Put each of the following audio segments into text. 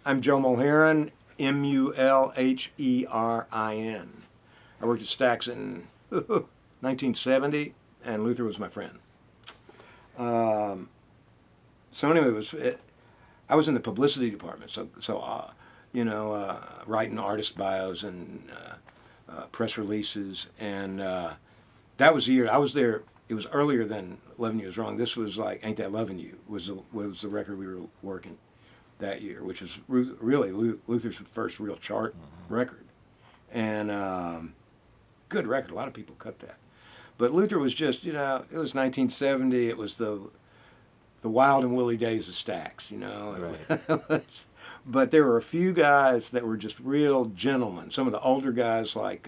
I'm Joe Mulherin, Mulherin. I worked at Stax in 1970, and Luther was my friend. So anyway, I was in the publicity department, writing artist bios and press releases, and that was the year I was there. It was earlier than 11 Years Wrong. This was like Ain't That Lovin' You was the record we were working that year, which was really Luther's first real chart record, and good record. A lot of people cut that, but Luther was just, it was 1970. It was the wild and woolly days of Stax, Right. But there were a few guys that were just real gentlemen. Some of the older guys like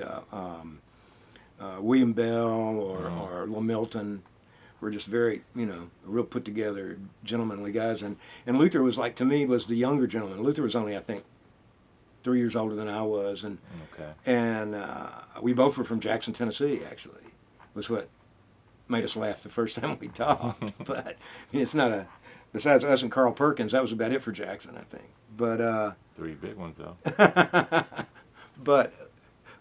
William Bell or Lil Milton were just very, real put together, gentlemanly guys. And Luther was to me, was the younger gentleman. Luther was only, I think, 3 years older than I was. And we both were from Jackson, Tennessee, actually, was what made us laugh the first time we talked. But it's not besides us and Carl Perkins, that was about it for Jackson, I think. But Three big ones, though. But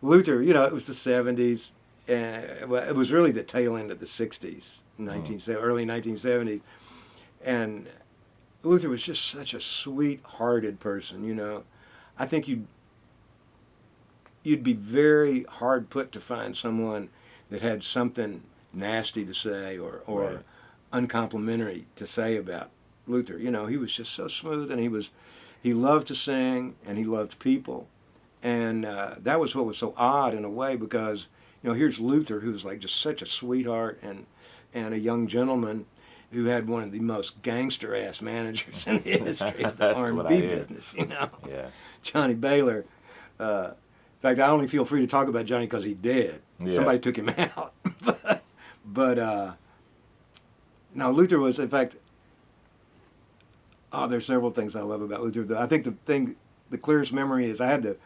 Luther, it was the 70s. It was really the tail end of the 60s, early 1970s. And Luther was just such a sweet-hearted person, I think you'd be very hard put to find someone that had something nasty to say or Right. uncomplimentary to say about Luther. He was just so smooth, and he loved to sing, and he loved people. And that was what was so odd in a way, because here's Luther, who was just such a sweetheart and a young gentleman who had one of the most gangster-ass managers in the history of the That's R&B what I hear. business, Yeah. Johnny Baylor. In fact, I only feel free to talk about Johnny because he did. Yeah. Somebody took him out. but no, Luther was, in fact, there's several things I love about Luther. I think the clearest memory is I had the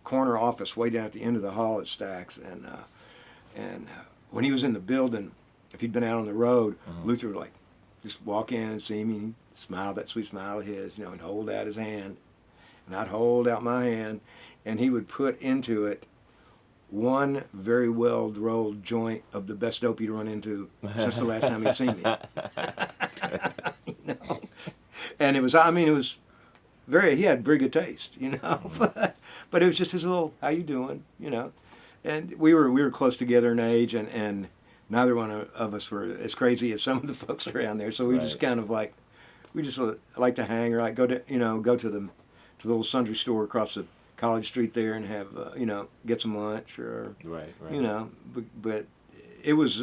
corner office way down at the end of the hall at Stax, and when he was in the building, if he'd been out on the road, Luther would just walk in and see me, smile, that sweet smile of his, and hold out his hand, and I'd hold out my hand, and he would put into it one very well rolled joint of the best dope he'd run into since the last time he'd seen me. And it was very, he had very good taste, but it was just his little, how you doing, and we were close together in age, and neither one of us were as crazy as some of the folks around there, so we Right. just kind of like to hang, or go to the little sundry store across the College Street there and have get some lunch, or Right. but it was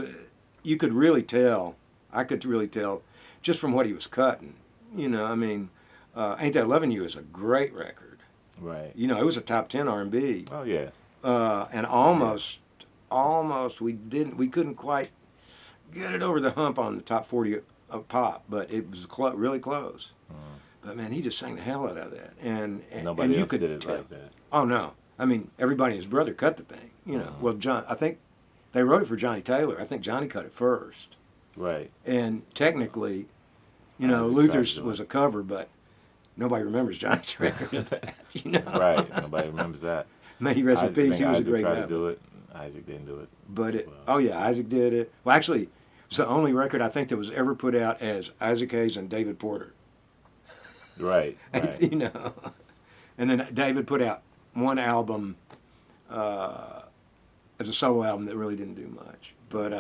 you could really tell, I could really tell just from what he was cutting, Ain't That Lovin' You is a great record. Right. It was a top 10 R&B. Oh, yeah. And almost we couldn't quite get it over the hump on the top 40 of pop, but it was really close. But man, he just sang the hell out of that, and Nobody you else could did it tell. like that. Oh no, everybody and his brother cut the thing. Well, John, I think they wrote it for Johnny Taylor. I think Johnny cut it first, Right. and technically, Isaac Luther's tried to do was it. a cover, but nobody remembers Johnny's record of that. Right. Nobody remembers that. May he rest in Isaac, I peace. think He was a Isaac great tried guy. to do it. Isaac didn't do it. But Wow. oh yeah, Isaac did it. Well, actually, it's the only record I think that was ever put out as Isaac Hayes and David Porter. Right. Right. And then David put out one album as a solo album that really didn't do much. But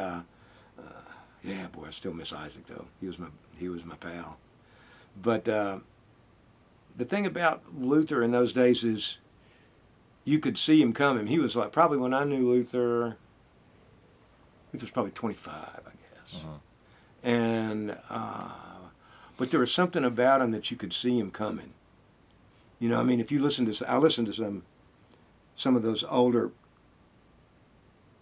yeah, boy, I still miss Isaac though. He was my pal. But the thing about Luther in those days is you could see him coming. He was probably when I knew Luther was probably 25, I guess. And but there was something about him that you could see him coming. If you I listened to some of those older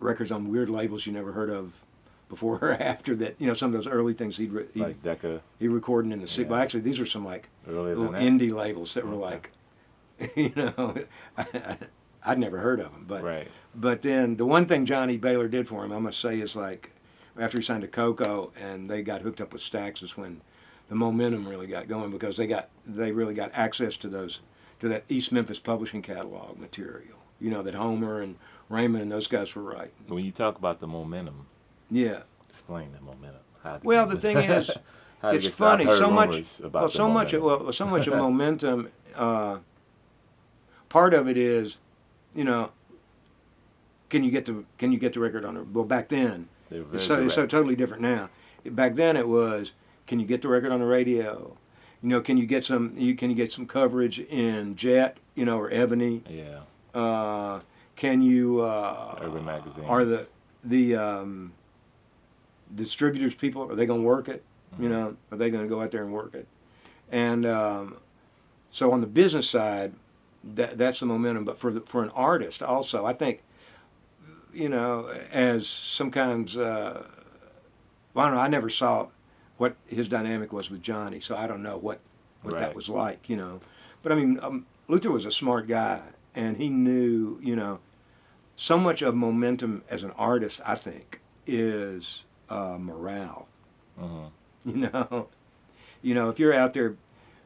records on weird labels you never heard of before or after that. Some of those early things he Like Decca. recording in the city. Yeah. But actually, these are some Earlier little than that. indie labels that were I'd never heard of them. But Right. but then the one thing Johnny Baylor did for him, I must say, is after he signed to Coco and they got hooked up with Stax, is when the momentum really got going because they really got access to that East Memphis publishing catalog material. You know, that Homer and Raymond and those guys were writing. When you talk about the momentum, Yeah. explain the momentum. Well, the thing is, it's funny. So much of momentum. Part of it is, you know, can you get the record on? Well, back then, it's so totally different now. Back then, it was, can you get the record on the radio? You know, can you get some coverage in Jet, you know, or Ebony? Yeah. Can you? Urban magazines. Are the distributors people, are they going to work it? Mm-hmm. You know, are they going to go out there and work it? And so on the business side, that's the momentum. But for an artist also, I think, you know, as sometimes, well, I don't know, I never saw what his dynamic was with Johnny, so I don't know what Right. that was like, you know. But I mean, Luther was a smart guy, and he knew, you know, so much of momentum as an artist, I think, is morale. Mm-hmm. You know, if you're out there,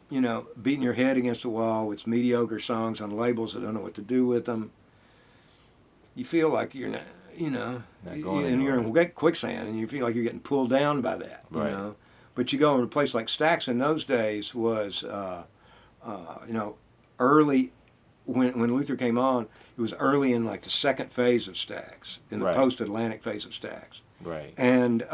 you know, beating your head against the wall with mediocre songs on labels that don't know what to do with them, you feel like you're not, you know, Not going and you're anywhere. in quicksand, and you feel like you're getting pulled down by that, you Right. know. But you go to a place like Stax in those days was, you know, early when Luther came on. It was early in like the second phase of Stax, in the Right. post-Atlantic phase of Stax, Right. and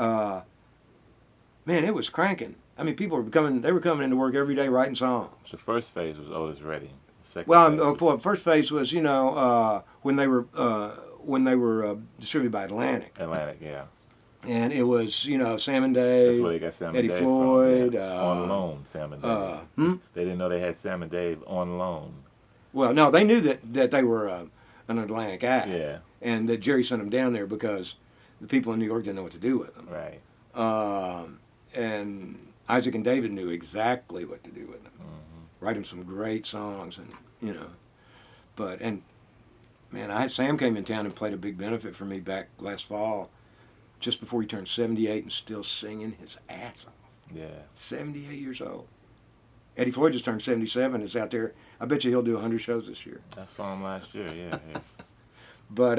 man, it was cranking. I mean, people were coming. They were coming into work every day writing songs. The first phase was Otis Redding. The second Well, phase was, well, first phase was, you know, when they were distributed by Atlantic, Atlantic, yeah. and it was, you know, Sam and Dave. That's where they got Sam Eddie and Dave Floyd, from. Yeah. On loan, Sam and Dave. They didn't know they had Sam and Dave on loan. Well, no, they knew that they were an Atlantic act, Yeah. and that Jerry sent them down there because the people in New York didn't know what to do with them. Right. And Isaac and David knew exactly what to do with them. Mm-hmm. Write them some great songs, and you know, and man, Sam came in town and played a big benefit for me back last fall, just before he turned 78, and still singing his ass off. Yeah. 78 years old. Eddie Floyd just turned 77. Is out there. I bet you he'll do 100 shows this year. I saw him last year, yeah. But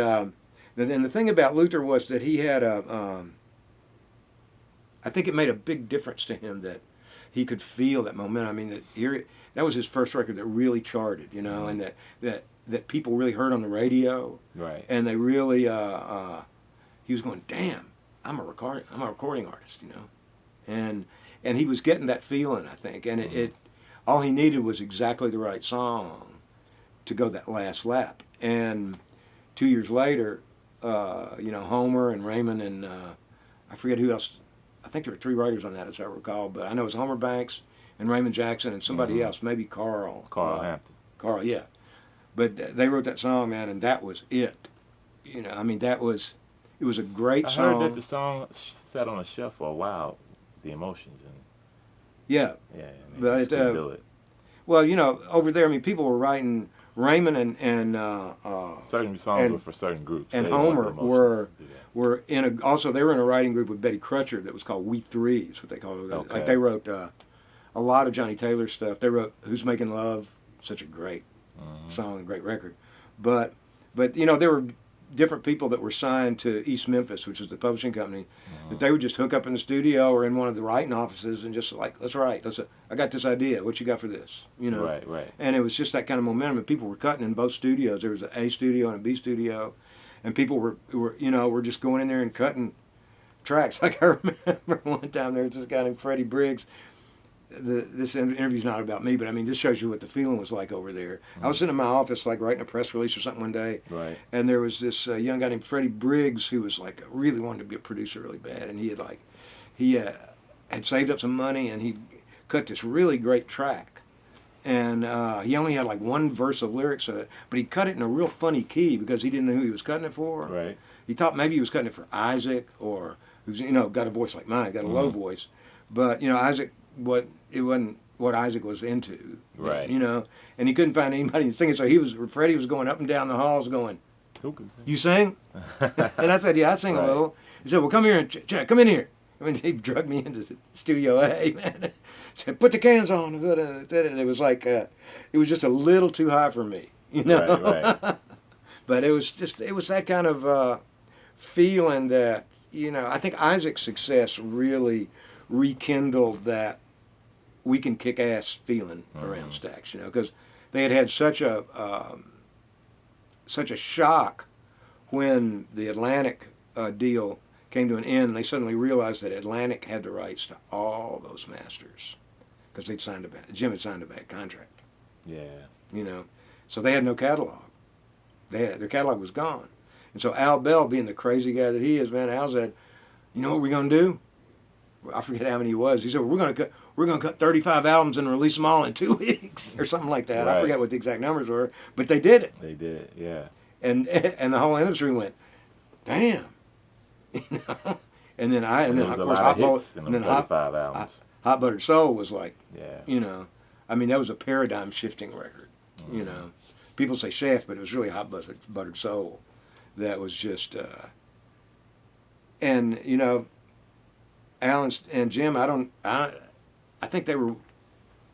then the thing about Luther was that he had I think it made a big difference to him that he could feel that momentum. I mean, that was his first record that really charted, you know, and that people really heard on the radio. Right. And they really, he was going, damn, I'm a recording artist, you know, and he was getting that feeling, I think, and it all he needed was exactly the right song to go that last lap. And 2 years later, you know, Homer and Raymond and I forget who else. I think there were 3 writers on that, as I recall, but I know it was Homer Banks and Raymond Jackson and somebody else, maybe Carl. Carl Hampton. Carl, yeah. But they wrote that song, man, and that was it. You know, I mean, it was a great I song. heard that the song sat on a shelf for a while, the emotions, and yeah. yeah, But just couldn't do it. Well, you know, over there, I mean, people were writing. Raymond and Certain songs were for certain groups. and They didn't want Homer the emotions to do that. were they were in a writing group with Betty Crutcher that was called We Threes, what they called it. Okay. Like they wrote a lot of Johnny Taylor stuff. They wrote Who's Making Love, such a great song, great record. But you know, there were different people that were signed to East Memphis, which is the publishing company, that they would just hook up in the studio or in one of the writing offices and just like, let's write. I got this idea. What you got for this? You know. Right. And it was just that kind of momentum. And people were cutting in both studios. There was an A studio and a B studio, and people were just going in there and cutting tracks. Like I remember one time there was this guy named Freddie Briggs. This interview's not about me, but I mean, this shows you what the feeling was like over there. I was sitting in my office, like writing a press release or something one day, Right. and there was this young guy named Freddie Briggs who was like really wanted to be a producer really bad, and he had saved up some money and he cut this really great track, and he only had like one verse of lyrics of it, but he cut it in a real funny key because he didn't know who he was cutting it for. Right. He thought maybe he was cutting it for Isaac, or who's, you know, got a voice like mine, got a low voice, but you know, Isaac, it wasn't what Isaac was into, Right. you know, and he couldn't find anybody to sing it, so Freddie was going up and down the halls going, Who can sing? "You sing?" And I said, "Yeah, I sing Right. a little." He said, "Well, come here and come in here." I mean, he drugged me into the Studio A, man. Said, put the cans on. And it was like, it was just a little too high for me, you know? Right. But it was that kind of feeling that, you know, I think Isaac's success really rekindled that we can kick ass feeling around Stax, you know, because they had such a shock when the Atlantic deal came to an end. They suddenly realized that Atlantic had the rights to all those masters because Jim had signed a bad contract. Yeah. You know, so they had no catalog. Their catalog was gone. And so Al Bell, being the crazy guy that he is, man, Al said, "You know what we're gonna do?" I forget how many he was. He said, "We're gonna cut 35 albums and release them all in 2 weeks or something like that." Right. I forget what the exact numbers were, but they did it. They did, yeah. And the whole industry went, "Damn," you know. And then of course Hot Buttered Soul was like, yeah, you know, I mean that was a paradigm shifting record. You know, people say Shaft, but it was really Hot Buttered Soul that was just. And you know, Alan and Jim, I think they were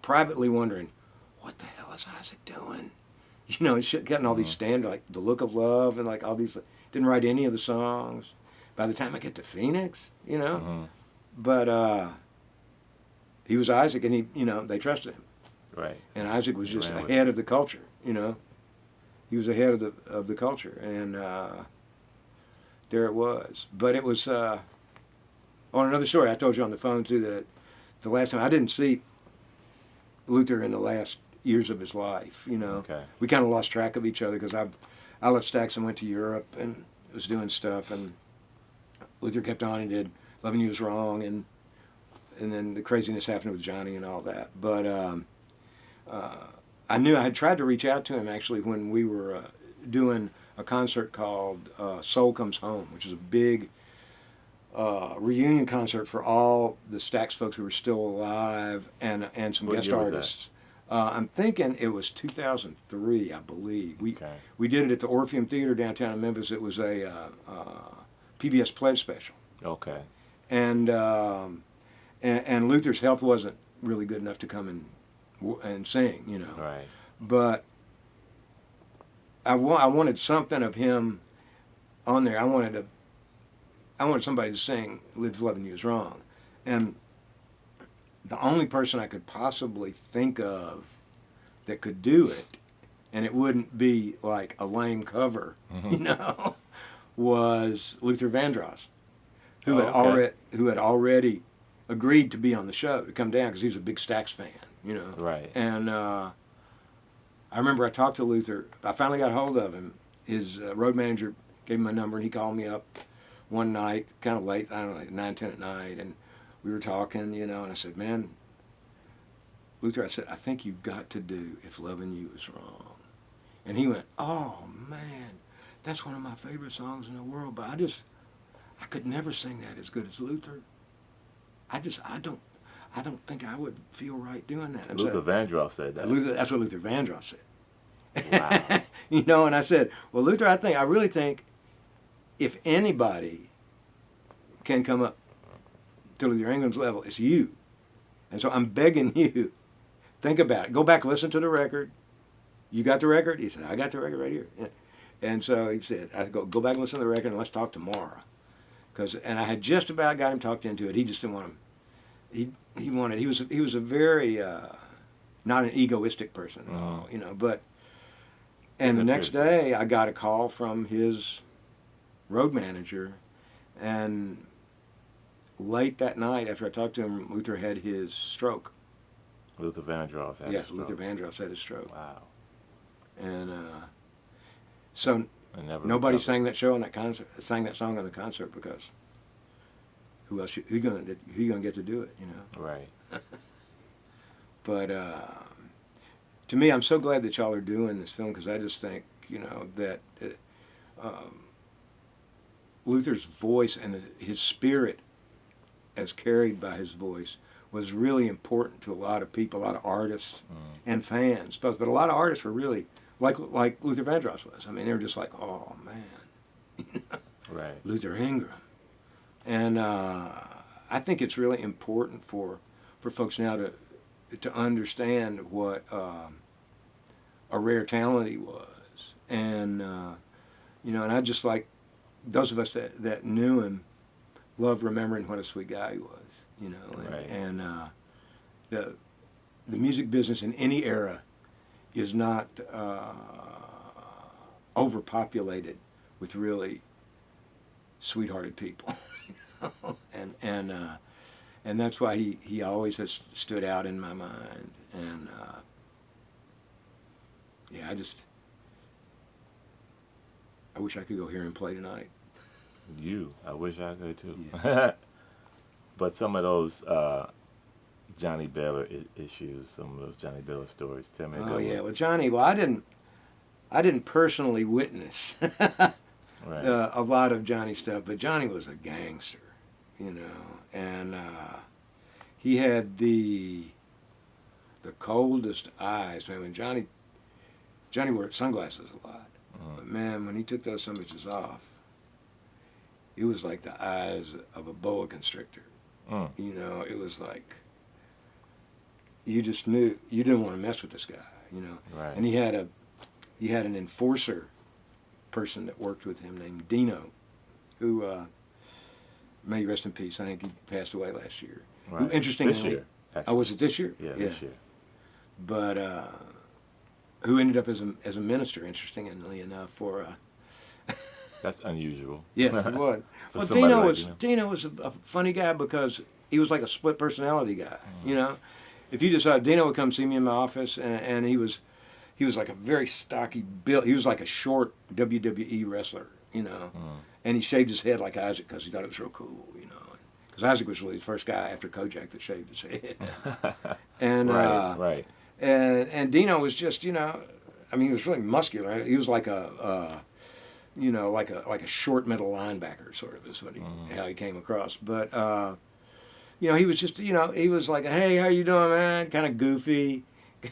privately wondering, what the hell is Isaac doing? You know, he's getting all these standard, like The Look of Love and like all these, didn't write any of the songs. By the time I get to Phoenix, you know, but he was Isaac, and they trusted him. Right. And Isaac was just ahead of the culture, you know. He was ahead of the culture, and there it was. But it was on another story. I told you on the phone too that the last time I didn't see Luther in the last years of his life. You know, we kind of lost track of each other because I left Stax and went to Europe and was doing stuff, and Luther kept on and did "Loving You Is Wrong," and then the craziness happened with Johnny and all that. But I knew I had tried to reach out to him actually when we were doing a concert called Soul Comes Home, which is a big reunion concert for all the Stax folks who were still alive and some guest artists. I'm thinking it was 2003, I believe. We did it at the Orpheum Theater downtown in Memphis. It was a PBS Pledge special. Okay. And Luther's health wasn't really good enough to come and sing, you know. Right. But I wanted something of him on there. I wanted somebody to sing "Live Loving You Is Wrong," and the only person I could possibly think of that could do it, and it wouldn't be like a lame cover, you know, was Luther Vandross, who had already agreed to be on the show, to come down because he was a big Stax fan, you know. Right. And I remember I talked to Luther. I finally got a hold of him. His road manager gave him my number, and he called me up one night, kind of late, I don't know, like 9, 10 at night, and we were talking, you know, and I said, "Man, Luther," I said, "I think you've got to do If Loving You Is Wrong." And he went, "Oh, man, that's one of my favorite songs in the world, but I could never sing that as good as Luther. I don't think I would feel right doing that." Luther Vandross said that. That's what Luther Vandross said. Wow. You know, and I said, "Well, Luther, I really think if anybody can come up to Luther Ingram's level, it's you. And so I'm begging you, think about it. Go back, listen to the record. You got the record?" He said, "I got the record right here." And so he said, "I go back and listen to the record and let's talk tomorrow." And I had just about got him talked into it. He just didn't want him. He was a very not an egoistic person at all, you know. And the next day I got a call from his road manager, and late that night after I talked to him, Luther had his stroke. Luther Vandross had his stroke. Luther Vandross had his stroke. Wow. And so nobody sang that song on the concert because who you gonna get to do it, you know? Right. But to me, I'm so glad that y'all are doing this film because I just think, you know, that Luther's voice and his spirit as carried by his voice was really important to a lot of people, a lot of artists and fans. But a lot of artists were really like Luther Vandross was. I mean, they were just like, "Oh man," Right. Luther Ingram. And I I think it's really important for folks now to understand what a rare talent he was, and and I just like those of us that knew him love remembering what a sweet guy he was, Right. and the music business in any era is not overpopulated with really sweethearted people, and that's why he always has stood out in my mind, and I wish I could go hear him play tonight. I wish I could too. Yeah. But some of those Johnny Baylor issues, some of those Johnny Baylor stories, tell me. Oh yeah, well Johnny, I didn't personally witness Right. a lot of Johnny stuff, but Johnny was a gangster, and he had the coldest eyes. Man, when Johnny wore sunglasses a lot, but man, when he took those summits off, it was like the eyes of a boa constrictor. It was like you just knew you didn't want to mess with this guy, Right. And he had an enforcer person that worked with him named Dino, who may he rest in peace. I think he passed away last year. Right. Who, interestingly, This year. oh, Actually. was it this year? Yeah, this year. But who ended up as a minister, interestingly enough, for. That's unusual. Yes, it was. For Well, somebody like, Dino was a funny guy because he was like a split personality guy. If you decided Dino would come see me in my office, and he was like a very stocky build. He was like a short WWE wrestler, and he shaved his head like Isaac because he thought it was real cool, Because Isaac was really the first guy after Kojak that shaved his head. And right. And Dino was just, he was really muscular. He was like like a short middle linebacker, sort of, is what how he came across. But he was just, he was like, hey, how you doing, man? Kind of goofy,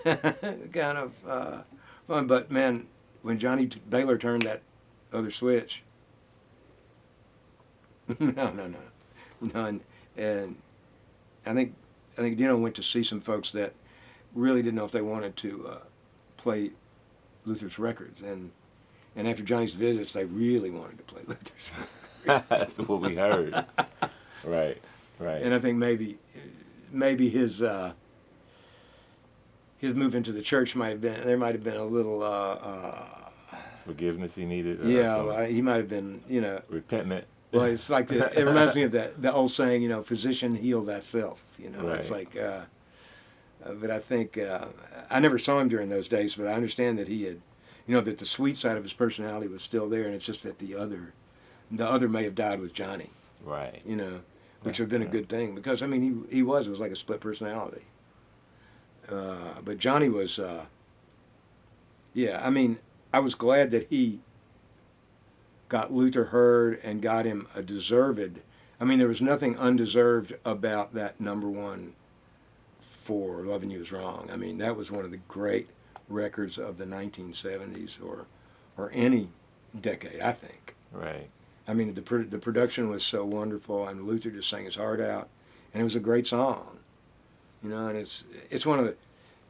kind of fun. But man, when Johnny Baylor turned that other switch, no, and I think Dino went to see some folks that really didn't know if they wanted to play Luther's records, and after Johnny's visits, they really wanted to play Luther's records. That's what we heard. Right. And I think maybe his move into the church might have been a little Forgiveness he needed. He might have been repentant. Well, it's like it reminds me of the old saying, physician, heal thyself. Right. It's like, but I think I never saw him during those days, but I understand that he had, that the sweet side of his personality was still there, and it's just that the other may have died with Johnny. Right. Which would have been a good thing because it was like a split personality. But Johnny was, I was glad that he got Luther heard and got him a deserved. There was nothing undeserved about that number one for Loving You Is Wrong. That was one of the great records of the 1970s or any decade, I think. Right. The production was so wonderful, and Luther just sang his heart out, and it was a great song. And it's one of the,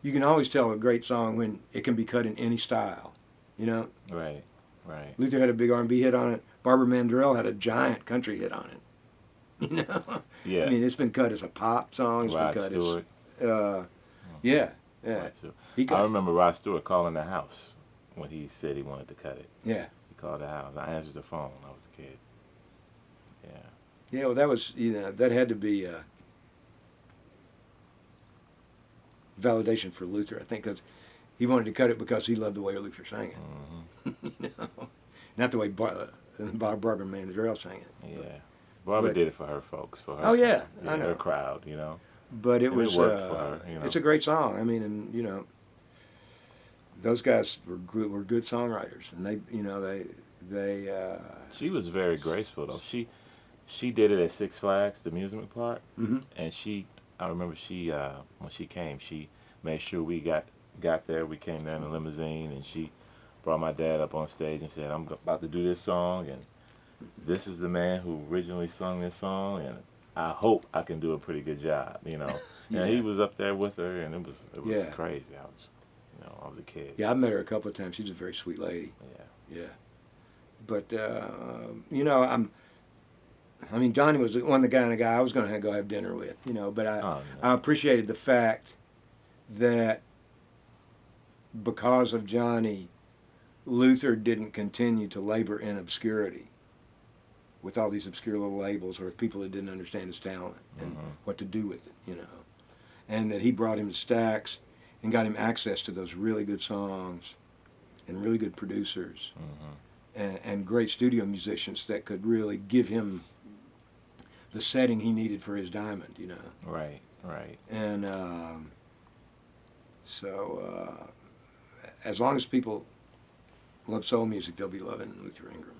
you can always tell a great song when it can be cut in any style, Right. Luther had a big R&B hit on it. Barbara Mandrell had a giant country hit on it. Yeah. It's been cut as a pop song. It's Rod been cut Stewart. Yeah. Rod Stewart. I remember Rod Stewart calling the house when he said he wanted to cut it. Yeah. He called the house. I answered the phone when I was a kid. Yeah. Yeah, well, that was, that had to be validation for Luther, I think, because he wanted to cut it because he loved the way Luther sang it. Not the way Barbara Mandrell sang it. Yeah. Barbara did it for her folks, for her. Oh, yeah, I know. Her crowd, But it was, worked for her, it's a great song. And those guys were good songwriters, and they. She was very graceful though. She did it at Six Flags, the amusement park, and I remember when she came, she made sure we got there. We came there in a limousine, and she brought my dad up on stage and said, "I'm about to do this song, and this is the man who originally sung this song, and I hope I can do a pretty good job, you know. Yeah. And he was up there with her, and it was Yeah. crazy. I was a kid. Yeah, I've met her a couple of times. She's a very sweet lady. Yeah. Yeah. But, you know, I mean, Johnny was one of the kind of guy I was going to go have dinner with, you know, but Oh, no. I appreciated the fact that because of Johnny, Luther didn't continue to labor in obscurity with all these obscure little labels or people that didn't understand his talent and what to do with it, you know. And that he brought him to Stax and got him access to those really good songs and really good producers and great studio musicians that could really give him the setting he needed for his diamond, you know. Right. And as long as people love soul music, they'll be loving Luther Ingram.